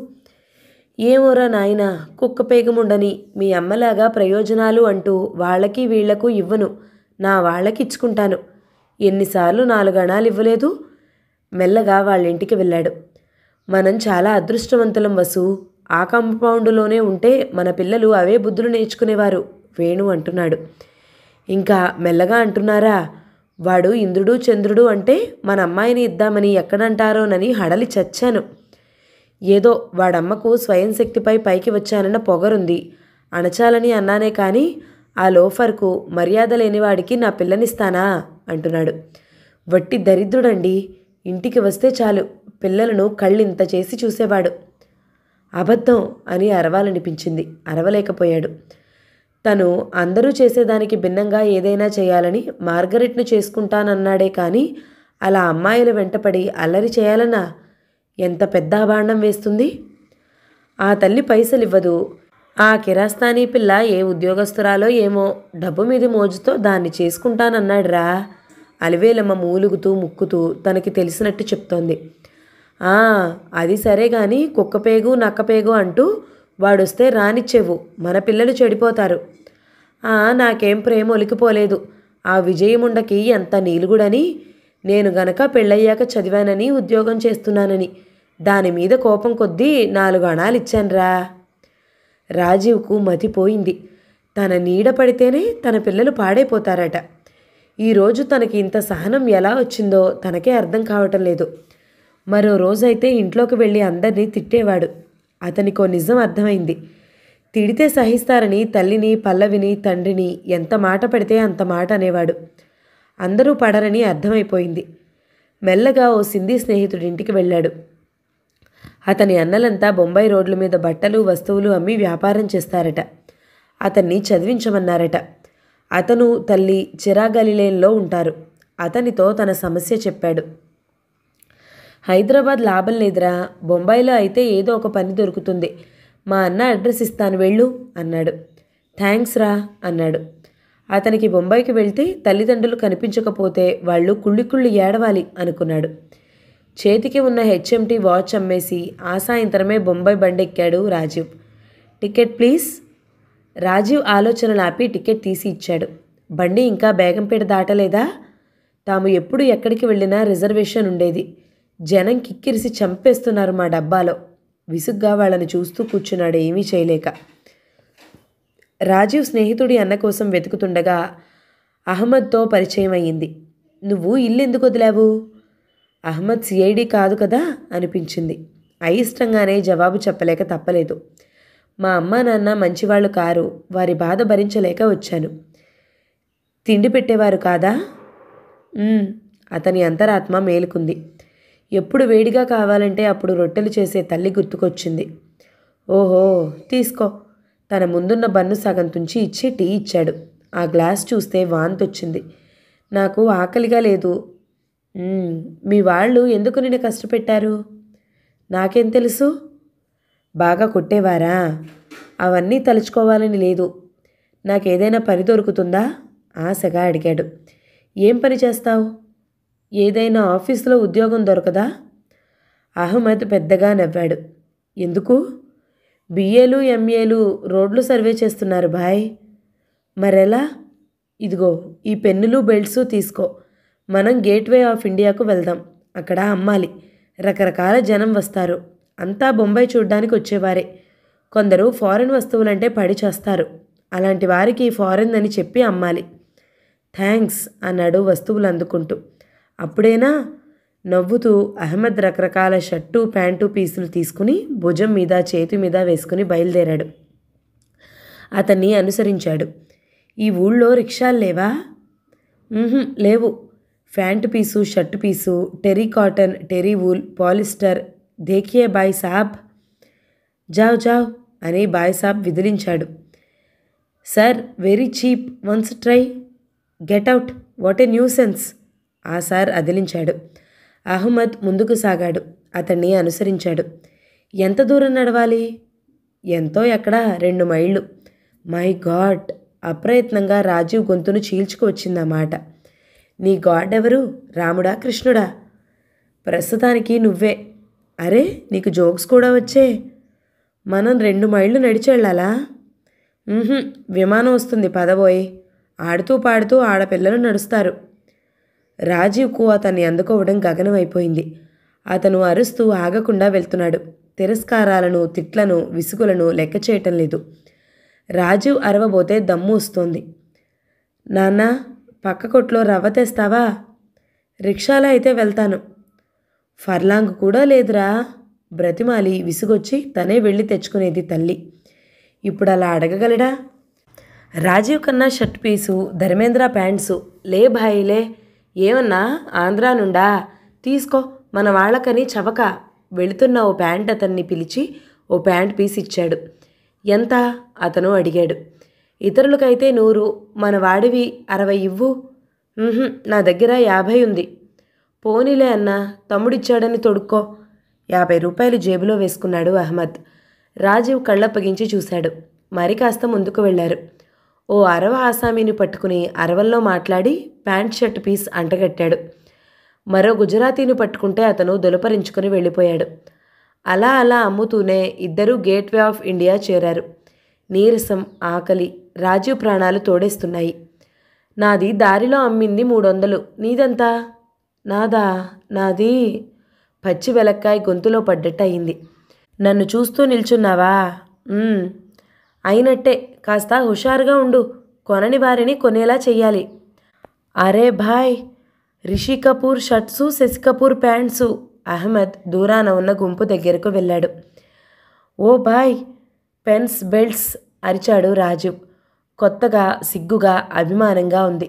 [SPEAKER 1] ఏమోరా నాయనా, కుక్క పేగముండని మీ అమ్మలాగా ప్రయోజనాలు అంటూ వాళ్ళకి వీళ్లకు ఇవ్వను, నా వాళ్ళకి ఇచ్చుకుంటాను. ఎన్నిసార్లు 4 అణాలు ఇవ్వలేదు? మెల్లగా వాళ్ళింటికి వెళ్ళాడు. మనం చాలా అదృష్టవంతులం వసు. ఆ కాంపౌండులోనే ఉంటే మన పిల్లలు అవే బుద్ధులు నేర్చుకునేవారు, వేణు అంటున్నాడు. ఇంకా మెల్లగా అంటున్నారా? వాడు ఇంద్రుడు చంద్రుడు అంటే మన అమ్మాయిని ఇద్దామని ఎక్కడంటారోనని హడలి చచ్చాను. ఏదో వాడమ్మకు స్వయం శక్తిపై పైకి వచ్చానన్న పొగరుంది. అణచాలని అన్నానే కానీ ఆ లోఫర్కు మర్యాద లేనివాడికి నా పిల్లనిస్తానా అంటున్నాడు. వట్టి దరిద్రుడండి. ఇంటికి వస్తే చాలు పిల్లలను కళ్ళింత చేసి చూసేవాడు. అబద్ధం అని అరవాలనిపించింది. అరవలేకపోయాడు. తను అందరూ చేసేదానికి భిన్నంగా ఏదైనా చేయాలని మార్గరెట్ను చేసుకుంటానన్నాడే కానీ అలా అమ్మాయిల వెంటపడి అల్లరి చేయాలన్నా ఎంత పెద్ద అభాండం వేస్తుంది. ఆ తల్లి పైసలివ్వదు. ఆ కిరాస్తానీ పిల్ల ఏ ఉద్యోగస్తురాలో ఏమో డబ్బు మీద మోజుతో దాన్ని చేసుకుంటానన్నాడురా. అలివేలమ్మ మూలుగుతూ ముక్కుతూ తనకి తెలిసినట్టు చెప్తోంది. అది సరే గాని కుక్కపేగు నక్కపేగు అంటూ వాడొస్తే రానిచ్చేవు. మన పిల్లలు చెడిపోతారు. నాకేం ప్రేమ ఒలికిపోలేదు. ఆ విజయముండకి ఎంత నీలుగుడని, నేను గనక పెళ్ళయ్యాక చదివానని ఉద్యోగం చేస్తున్నానని దానిమీద కోపం కొద్దీ 4 అణాలు ఇచ్చాన్రా. రాజీవ్కు మతిపోయింది. తన నీడ పడితేనే తన పిల్లలు పాడైపోతారట. ఈరోజు తనకి ఇంత సహనం ఎలా వచ్చిందో తనకే అర్థం కావటం లేదు. మరో రోజైతే ఇంట్లోకి వెళ్ళి అందరినీ తిట్టేవాడు. అతనికో నిజం అర్థమైంది. తిడితే సహిస్తారని తల్లిని, పల్లవిని, తండ్రిని ఎంత మాట పెడితే అంత మాట అనేవాడు. అందరూ పడరని అర్థమైపోయింది. మెల్లగా ఓ సింధీ స్నేహితుడింటికి వెళ్ళాడు. అతని అన్నలంతా బొంబాయి రోడ్ల మీద బట్టలు, వస్తువులు అమ్మి వ్యాపారం చేస్తారట. అతన్ని చదివించమన్నారట. అతను, తల్లి చిరాగలిలేన్లో ఉంటారు. అతనితో తన సమస్య చెప్పాడు. హైదరాబాద్ లాభం లేదురా, బొంబాయిలో అయితే ఏదో ఒక పని దొరుకుతుంది. మా అన్న అడ్రస్ ఇస్తాను వెళ్ళు అన్నాడు. థ్యాంక్స్ రా అన్నాడు. అతనికి బొంబాయికి వెళ్తే తల్లిదండ్రులు కనిపించకపోతే వాళ్ళు కుళ్ళి ఏడవాలి అనుకున్నాడు. చేతికి ఉన్న హెచ్ఎంటీ వాచ్ అమ్మేసి ఆ సాయంత్రమే బొంబాయి బండెక్కాడు రాజీవ్. Ticket please. రాజీవ్ ఆలోచనలు ఆపి టికెట్ తీసి ఇచ్చాడు. బండి ఇంకా బేగంపేట దాటలేదా? తాము ఎప్పుడు ఎక్కడికి వెళ్ళినా రిజర్వేషన్ ఉండేది. జనం కిక్కిరిసి చంపేస్తున్నారు మా డబ్బాలో. విసుగ్గా వాళ్ళని చూస్తూ కూర్చున్నాడు ఏమీ చేయలేక. రాజీవ్ స్నేహితుడి అన్న కోసం వెతుకుతుండగా అహ్మద్తో పరిచయం అయ్యింది. నువ్వు ఇల్లు ఎందుకు వదిలావు? అహ్మద్ సిఐడి కాదు కదా అనిపించింది. అయిష్టంగానే జవాబు చెప్పలేక తప్పలేదు. మా అమ్మా నాన్న మంచివాళ్ళు కారు, వారి బాధ భరించలేక వచ్చాను. తిండి పెట్టేవారు కాదా? అతని అంతరాత్మ మేలుకుంది. ఎప్పుడు వేడిగా కావాలంటే అప్పుడు రొట్టెలు చేసే తల్లి గుర్తుకొచ్చింది. ఓహో తీసుకో. తన ముందున్న బన్ను సగం తుంచి ఇచ్చి టీ ఇచ్చాడు. ఆ గ్లాస్ చూస్తే వాంతొచ్చింది. నాకు ఆకలిగా లేదు. మీ వాళ్ళు ఎందుకు నిన్ను కష్టపెట్టారు? నాకేం తెలుసు. బాగా కొట్టేవారా? అవన్నీ తలుచుకోవాలని లేదు. నాకేదైనా పని దొరుకుతుందా? ఆశగా అడిగాడు. ఏం పని చేస్తావు? ఏదైనా ఆఫీసులో ఉద్యోగం దొరకదా? అహ్మద్ పెద్దగా నవ్వాడు. ఎందుకు? బిఏలు ఎంఏలు రోడ్లు సర్వే చేస్తున్నారు భాయ్. మరెలా? ఇదిగో ఈ పెన్నులు బెల్ట్సు తీసుకో. మనం గేట్వే ఆఫ్ ఇండియాకు వెళ్దాం. అక్కడ అమ్మాలి. రకరకాల జనం వస్తారు. అంతా బొంబాయి చూడ్డానికి వచ్చేవారే. కొందరు ఫారెన్ వస్తువులంటే పడి చేస్తారు. అలాంటి వారికి ఫారెన్ అని చెప్పి అమ్మాలి. థ్యాంక్స్ అన్నాడు వస్తువులు అందుకుంటూ. అప్పుడేనా? నవ్వుతూ అహ్మద్ రకరకాల షర్టు ప్యాంటు పీసులు తీసుకుని భుజం మీద చేతి మీద వేసుకుని బయలుదేరాడు. అతన్ని అనుసరించాడు. ఈ ఊళ్ళో రిక్షాలు లేవా? లేవు. Pant piece, shirt piece, terry cotton, terry wool, polyester. దేఖియే బాయ్ సాబ్. జావ్ జావ్ అని బాయ్ సాబ్ విదిలించాడు. Sir very cheap, once try. Get out, what a nuisance. ఆ సార్ అదిలించాడు. అహ్మద్ ముందుకు సాగాడు. అతన్ని అనుసరించాడు. ఎంత దూరం నడవాలి? ఎంతో ఎక్కడా 2 మైళ్ళు. My God! అప్రయత్నంగా రాజీవ్ గొంతును చీల్చుకు వచ్చిందన్నమాట. నీ గాడ్ ఎవరు? రాముడా కృష్ణుడా? ప్రస్తుతానికి నువ్వే. అరే నీకు జోక్స్ కూడా వచ్చే. మనం 2 మైళ్ళు నడిచి వెళ్ళాలా? విమానం వస్తుంది పదబోయ్. ఆడుతూ పాడుతూ ఆడపిల్లలు నడుస్తారు. రాజీవ్కు అతన్ని అందుకోవడం గగనమైపోయింది. అతను అరుస్తూ ఆగకుండా వెళ్తున్నాడు. తిరస్కారాలను, తిట్లను, విసుగులను లెక్క చేయటం లేదు. రాజీవ్ అరవబోతే దమ్ము వస్తోంది. నాన్నా పక్క కొట్లో రవ్వ తెస్తావా? రిక్షాలో అయితే వెళ్తాను. ఫర్లాంగ్ కూడా లేదురా. బ్రతిమాలి విసుగొచ్చి తనే వెళ్ళి తెచ్చుకునేది తల్లి. ఇప్పుడు అలా అడగగలడా? రాజీవ్ కన్నా షర్ట్ పీసు, ధర్మేంద్ర ప్యాంట్సు. లే భాయిలే, ఏమన్నా ఆంధ్రా నుండా? తీసుకో, మన వాళ్ళకని చవక. వెళుతున్న ఓ ప్యాంట్ అతన్ని పిలిచి ఓ ప్యాంట్ పీస్ ఇచ్చాడు. ఎంత? అతను అడిగాడు. ఇతరులకైతే 100, మన వాడివి 60 ఇవ్వు. నా దగ్గర 50 ఉంది. పోనీలే అన్నా, తమ్ముడిచ్చాడని తొడుక్కో. 50 రూపాయలు జేబులో వేసుకున్నాడు అహ్మద్. రాజీవ్ కళ్ళప్పగించి చూశాడు. మరి కాస్త ముందుకు వెళ్లారు. ఓ అరవ ఆసామీని పట్టుకుని అరవల్లో మాట్లాడి ప్యాంట్ షర్ట్ పీస్ అంటగట్టాడు. మరో గుజరాతీని పట్టుకుంటే అతను దులపరించుకుని వెళ్ళిపోయాడు. అలా అలా అమ్ముతూనే ఇద్దరూ గేట్వే ఆఫ్ ఇండియా చేరారు. నీరసం, ఆకలి రాజీవ్ ప్రాణాలు తోడేస్తున్నాయి. నాది దారిలో అమ్మింది 300. నీదంతా? నాది పచ్చి వెలక్కాయ గొంతులో పడ్డట్టు అయింది. నన్ను చూస్తూ నిల్చున్నావా? అయినట్టే. కాస్త హుషారుగా ఉండు. కొనని వారిని కొనేలా చెయ్యాలి. అరే భాయ్, రిషి కపూర్ షర్ట్సు, శశి కపూర్ ప్యాంట్సు. అహ్మద్ దూరాన ఉన్న గుంపు దగ్గరకు వెళ్ళాడు. ఓ భాయ్, పెన్స్, బెల్ట్స్ అరిచాడు రాజీవ్. కొత్తగా, సిగ్గుగా, అభిమానంగా ఉంది.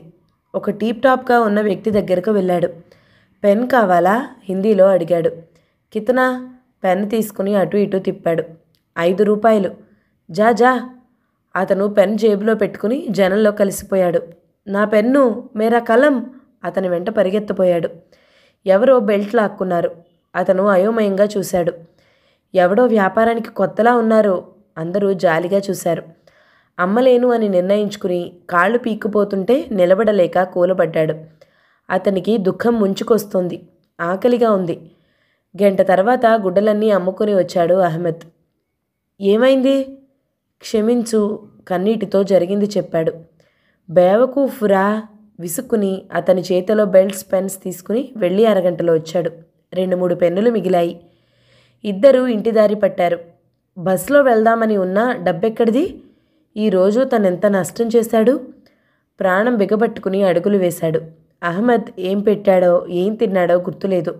[SPEAKER 1] ఒక టీప్ టాప్గా ఉన్న వ్యక్తి దగ్గరకు వెళ్ళాడు. పెన్ కావాలా? హిందీలో అడిగాడు. కితనా? పెన్ తీసుకుని అటు ఇటు తిప్పాడు. 5 రూపాయలు. జా. అతను పెన్ జేబులో పెట్టుకుని జనంలో కలిసిపోయాడు. నా పెన్ను, మేరా కలం. అతని వెంట పరిగెత్తపోయాడు. ఎవరో బెల్ట్ లాక్కున్నారు. అతను అయోమయంగా చూశాడు. ఎవడో వ్యాపారానికి కొత్తలా ఉన్నారు. అందరూ జాలిగా చూశారు. అమ్మలేను అని నిర్ణయించుకుని కాళ్ళు పీక్కుపోతుంటే నిలబడలేక కూలబడ్డాడు. అతనికి దుఃఖం ముంచుకొస్తోంది. ఆకలిగా ఉంది. గంట తర్వాత గుడ్డలన్నీ అమ్ముకుని వచ్చాడు అహ్మద్. ఏమైంది? క్షమించు, కన్నీటితో జరిగింది చెప్పాడు. బేవకూఫురా. విసుక్కుని అతని చేతిలో బెల్ట్స్, పెన్స్ తీసుకుని వెళ్ళి అరగంటలో వచ్చాడు. 2-3 పెన్నులు మిగిలాయి. ఇద్దరూ ఇంటిదారి పట్టారు. బస్సులో వెళ్దామని ఉన్నా డబ్బెక్కడిది? ఈరోజు తనెంత నష్టం చేశాడు? ప్రాణం బిగబట్టుకుని అడుగులు వేశాడు. అహ్మద్ ఏం పెట్టాడో, ఏం తిన్నాడో గుర్తులేదు.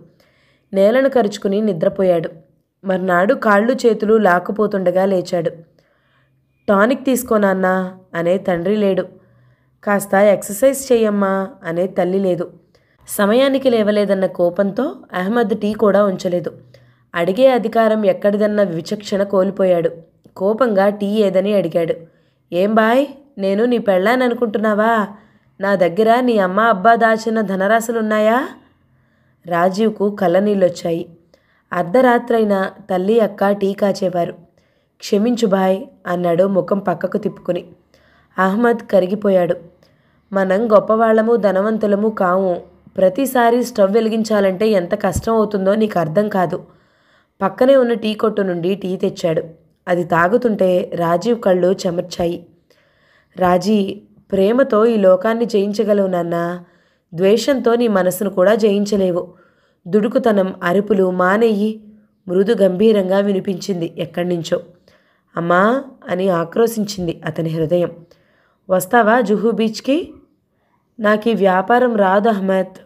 [SPEAKER 1] నేలను కరుచుకుని నిద్రపోయాడు. మర్నాడు కాళ్ళు చేతులు లాక్కుపోతుండగా లేచాడు. టానిక్ తీసుకోనాన్నా అనే తండ్రి లేడు. కాస్త ఎక్సర్సైజ్ చెయ్యమ్మా అనే తల్లి లేదు. సమయానికి లేవలేదన్న కోపంతో అహ్మద్ టీ కూడా ఉంచలేదు. అడిగే అధికారం ఎక్కడిదన్న విచక్షణ కోల్పోయాడు. కోపంగా టీ ఏదని అడిగాడు. ఏం బాయ్, నేను నీ పెళ్ళాననుకుంటున్నావా? నా దగ్గర నీ అమ్మ అబ్బా దాచిన ధనరాశులున్నాయా? రాజీవ్కు కళ్ళనీళ్ళొచ్చాయి. అర్ధరాత్రైనా తల్లి అక్క టీ కాచేవారు. క్షమించు బాయ్ అన్నాడు ముఖం పక్కకు తిప్పుకుని. అహ్మద్ కరిగిపోయాడు. మనం గొప్పవాళ్లము, ధనవంతులము కాము. ప్రతిసారి స్టవ్ వెలిగించాలంటే ఎంత కష్టం అవుతుందో నీకు అర్థం కాదు. పక్కనే ఉన్న టీ కొట్టు నుండి టీ తెచ్చాడు. అది తాగుతుంటే రాజీవ్ కళ్ళు చెమర్చాయి. రాజీ, ప్రేమతో ఈ లోకాన్ని జయించగలవు నాన్నా. ద్వేషంతో నీ మనసును కూడా జయించలేవు. దుడుకుతనం, అరుపులు మానేయి. మృదు గంభీరంగా వినిపించింది ఎక్కడి నుంచో. అమ్మా అని ఆక్రోశించింది అతని హృదయం. వస్తావా జుహూ బీచ్కి? నాకు ఈ వ్యాపారం రాదు అహ్మద్.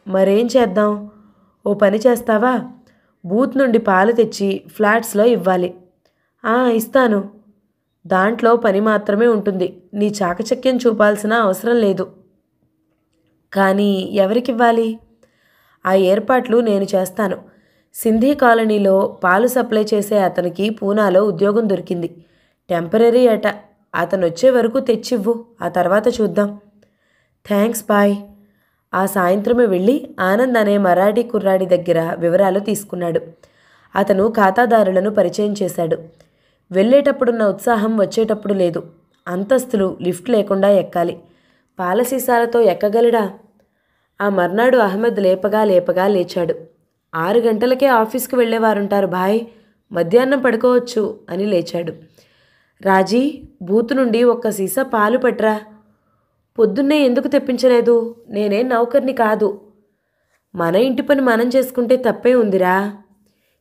[SPEAKER 1] మరేం చేద్దాం? ఓ పని చేస్తావా? బూత్ నుండి పాలు తెచ్చి ఫ్లాట్స్లో ఇవ్వాలి. ఇస్తాను. దాంట్లో పని మాత్రమే ఉంటుంది. నీ చాకచక్యం చూపాల్సిన అవసరం లేదు. కానీ ఎవరికివ్వాలి? ఆ ఏర్పాట్లు నేను చేస్తాను. సింధీ కాలనీలో పాలు సప్లై చేసే అతనికి పూనాలో ఉద్యోగం దొరికింది. టెంపరరీ అట. అతను వచ్చే వరకు తెచ్చివ్వు, ఆ తర్వాత చూద్దాం. Thanks boy. ఆ సాయంత్రమే వెళ్ళి ఆనంద్ అనే మరాఠీ కుర్రాడి దగ్గర వివరాలు తీసుకున్నాడు. అతను ఖాతాదారులను పరిచయం చేశాడు. వెళ్ళేటప్పుడున్న ఉత్సాహం వచ్చేటప్పుడు లేదు. అంతస్తులు లిఫ్ట్ లేకుండా ఎక్కాలి. పాల సీసాలతో ఎక్కగలడా? ఆ మర్నాడు అహ్మద్ లేపగా లేచాడు. 6 గంటలకే ఆఫీస్కి వెళ్ళేవారుంటారు భాయ్, మధ్యాహ్నం పడుకోవచ్చు అని లేచాడు. రాజీ, బూతు నుండి ఒక్క సీసా పాలు పట్రా. పొద్దున్నే ఎందుకు తెప్పించలేదు? నేనేం నౌకర్ని కాదు. మన ఇంటి పని మనం చేసుకుంటే తప్పే ఉందిరా.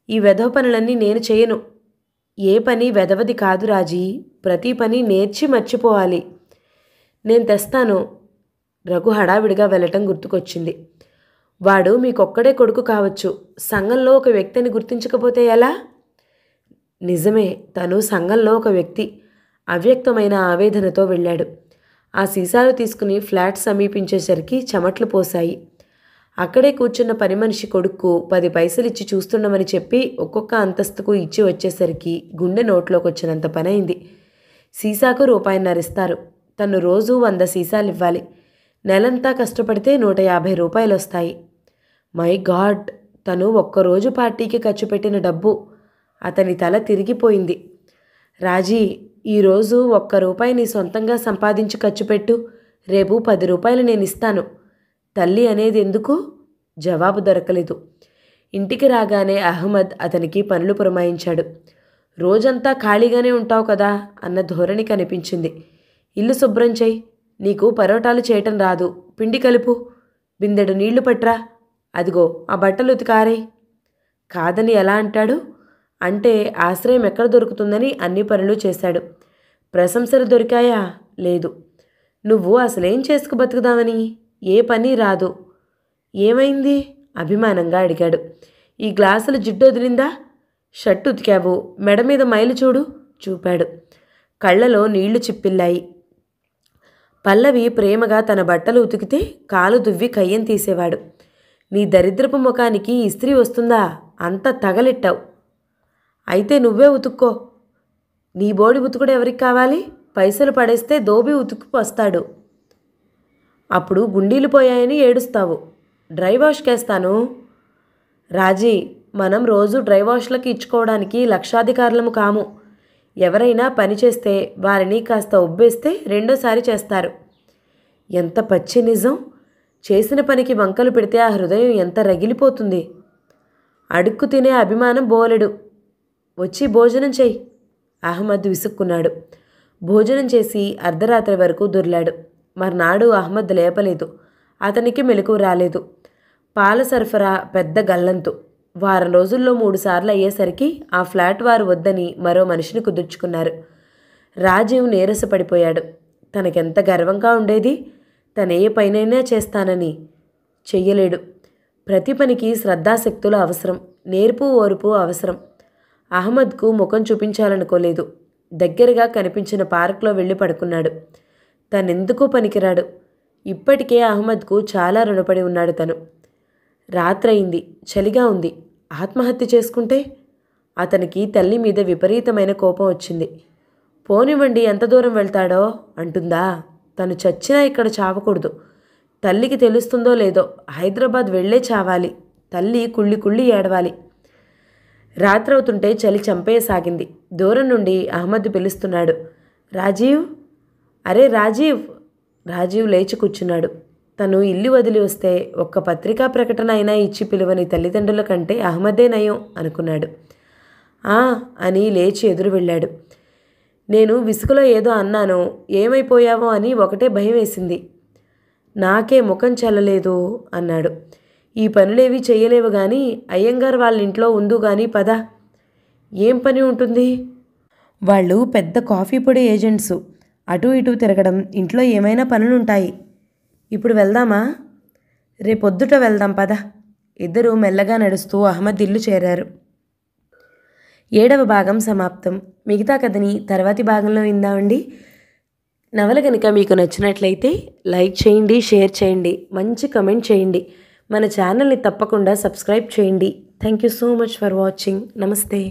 [SPEAKER 1] ఈ వెధవ పనులన్నీ నేను చేయను. ఏ పని వెధవది కాదు రాజీ. ప్రతి పని నేర్చి మర్చిపోవాలి. నేను తెస్తాను. రఘు హడావిడిగా వెళ్ళటం గుర్తుకొచ్చింది. వాడు మీకొక్కడే కొడుకు కావచ్చు. సంఘంలో ఒక వ్యక్తిని గుర్తించకపోతే ఎలా? నిజమే, తను సంఘంలో ఒక వ్యక్తి. అవ్యక్తమైన ఆవేదనతో వెళ్ళాడు. ఆ సీసాలు తీసుకుని ఫ్లాట్ సమీపించేసరికి చెమట్లు పోశాయి. అక్కడే కూర్చున్న పని మనిషి కొడుక్కు 10 పైసలు ఇచ్చి చూస్తుండమని చెప్పి ఒక్కొక్క అంతస్తుకు ఇచ్చి వచ్చేసరికి గుండె నోట్లోకి వచ్చినంత పనైంది. సీసాకు ₹1.5 ఇస్తారు. తను రోజూ 100 సీసాలు ఇవ్వాలి. నెలంతా కష్టపడితే ₹150 వస్తాయి. మై గాడ్, తను ఒక్కరోజు పార్టీకి ఖర్చు పెట్టిన డబ్బు. అతని తల తిరిగిపోయింది. రాజీ, ఈరోజు ₹1 నీ సొంతంగా సంపాదించి ఖర్చు పెట్టు, రేపు ₹10 నేను ఇస్తాను. తల్లి అనేది ఎందుకు? జవాబు దొరకలేదు. ఇంటికి రాగానే అహ్మద్ అతనికి పనులు పురమాయించాడు. రోజంతా ఖాళీగానే ఉంటావు కదా అన్న ధోరణి కనిపించింది. ఇల్లు శుభ్రం చెయ్యి, నీకు పరోటాలు చేయటం రాదు, పిండి కలుపు, బిందెడు నీళ్లు పట్రా, అదిగో ఆ బట్టలు ఉతికారేయ్. కాదని ఎలా అంటాడు? అంటే ఆశ్రయం ఎక్కడ దొరుకుతుందని అన్ని పనులు చేశాడు. ప్రశంసలు దొరికాయా? లేదు. నువ్వు అసలేం చేసుకు బతుకుదామని? ఏ పని రాదు. ఏమైంది? అభిమానంగా అడిగాడు. ఈ గ్లాసుల జిడ్డు వదిలిందా? షర్టు ఉతికావు, మెడ మీద మైలు చూడు చూపాడు. కళ్ళలో నీళ్లు చిప్పిల్లాయి. పల్లవి ప్రేమగా తన బట్టలు ఉతికితే కాలు దువ్వి కయ్యం తీసేవాడు. నీ దరిద్రపు ముఖానికి ఇస్త్రీ వస్తుందా? అంత తగలెట్టావు. అయితే నువ్వే ఉతుక్కో. నీ బోడి ఉతుకుడు ఎవరికి కావాలి? పైసలు పడేస్తే దోబి ఉతుకు వస్తాడు. అప్పుడు గుండీలు పోయాయని ఏడుస్తావు. డ్రై వాష్కేస్తాను. రాజీ, మనం రోజు డ్రై వాష్లకి ఇచ్చుకోవడానికి లక్షాధికారులము కాము. ఎవరైనా పని చేస్తే వారిని కాస్త ఒబ్బేస్తే రెండోసారి చేస్తారు. ఎంత పచ్చి నిజం! చేసిన పనికి వంకలు పెడితే ఆ హృదయం ఎంత రగిలిపోతుంది. అడుక్కు తినే అభిమానం బోలెడు. వచ్చి భోజనం చెయ్యి. అహ్మద్ విసుక్కున్నాడు. భోజనం చేసి అర్ధరాత్రి వరకు దొర్లాడు. మర్నాడు అహ్మద్ లేపలేదు. అతనికి మెలకువ రాలేదు. పాల సరఫరా పెద్ద గల్లంతు. వారం రోజుల్లో 3 సార్లు అయ్యేసరికి ఆ ఫ్లాట్ వారు వద్దని మరో మనిషిని కుదుర్చుకున్నారు. రాజీవ్ నీరసపడిపోయాడు. తనకెంత గర్వంగా ఉండేది. తనే పైనైనా చేస్తానని. చెయ్యలేడు. ప్రతి పనికి శ్రద్ధాశక్తులు అవసరం, నేర్పు ఓర్పు అవసరం. అహ్మద్కు ముఖం చూపించాలనుకోలేదు. దగ్గరగా కనిపించిన పార్క్లో వెళ్ళి పడుకున్నాడు. తనెందుకు పనికిరాడు. ఇప్పటికే అహ్మద్కు చాలా రుణపడి ఉన్నాడు తను. రాత్రయింది. చలిగా ఉంది. ఆత్మహత్య చేసుకుంటే? అతనికి తల్లి మీద విపరీతమైన కోపం వచ్చింది. పోనివ్వండి, ఎంత దూరం వెళ్తాడో అంటుందా? తను చచ్చినా ఇక్కడ చావకూడదు. తల్లికి తెలుస్తుందో లేదో, హైదరాబాద్ వెళ్ళే చావాలి. తల్లి కుళ్ళి కుళ్ళి ఏడవాలి. రాత్రవుతుంటే చలి చంపేయసాగింది. దూరం నుండి అహ్మద్ పిలుస్తున్నాడు. రాజీవ్, అరే రాజీవ్. రాజీవ్ లేచి కూర్చున్నాడు. తను ఇల్లు వదిలి వస్తే ఒక్క పత్రికా ప్రకటన అయినా ఇచ్చి పిలువని తల్లిదండ్రుల కంటే అహ్మదే నయం అనుకున్నాడు. అని లేచి ఎదురు వెళ్ళాడు. నేను విసుగులో ఏదో అన్నాను, ఏమైపోయావో అని ఒకటే భయం వేసింది. నాకే ముఖం చల్లలేదు అన్నాడు. ఈ పనులేవి చెయ్యలేవు గాని అయ్యంగార్ వాళ్ళ ఇంట్లో ఉందు గాని పద. ఏం పని ఉంటుంది? వాళ్ళు పెద్ద కాఫీ పొడి ఏజెంట్సు. అటు ఇటు తిరగడం, ఇంట్లో ఏమైనా పనులుంటాయి. ఇప్పుడు వెళ్దామా? రేపొద్దుట వెళ్దాం పద. ఇద్దరూ మెల్లగా నడుస్తూ అహ్మద్ ఇల్లు చేరారు. 7వ భాగం సమాప్తం. మిగతా కథని తర్వాతి భాగంలో విందామండి. నవల కనుక మీకు నచ్చినట్లయితే లైక్ చేయండి, షేర్ చేయండి, మంచి కమెంట్ చేయండి. మన ఛానల్ని తప్పకుండా సబ్స్క్రైబ్ చేయండి. Thank you so much for watching. నమస్తే.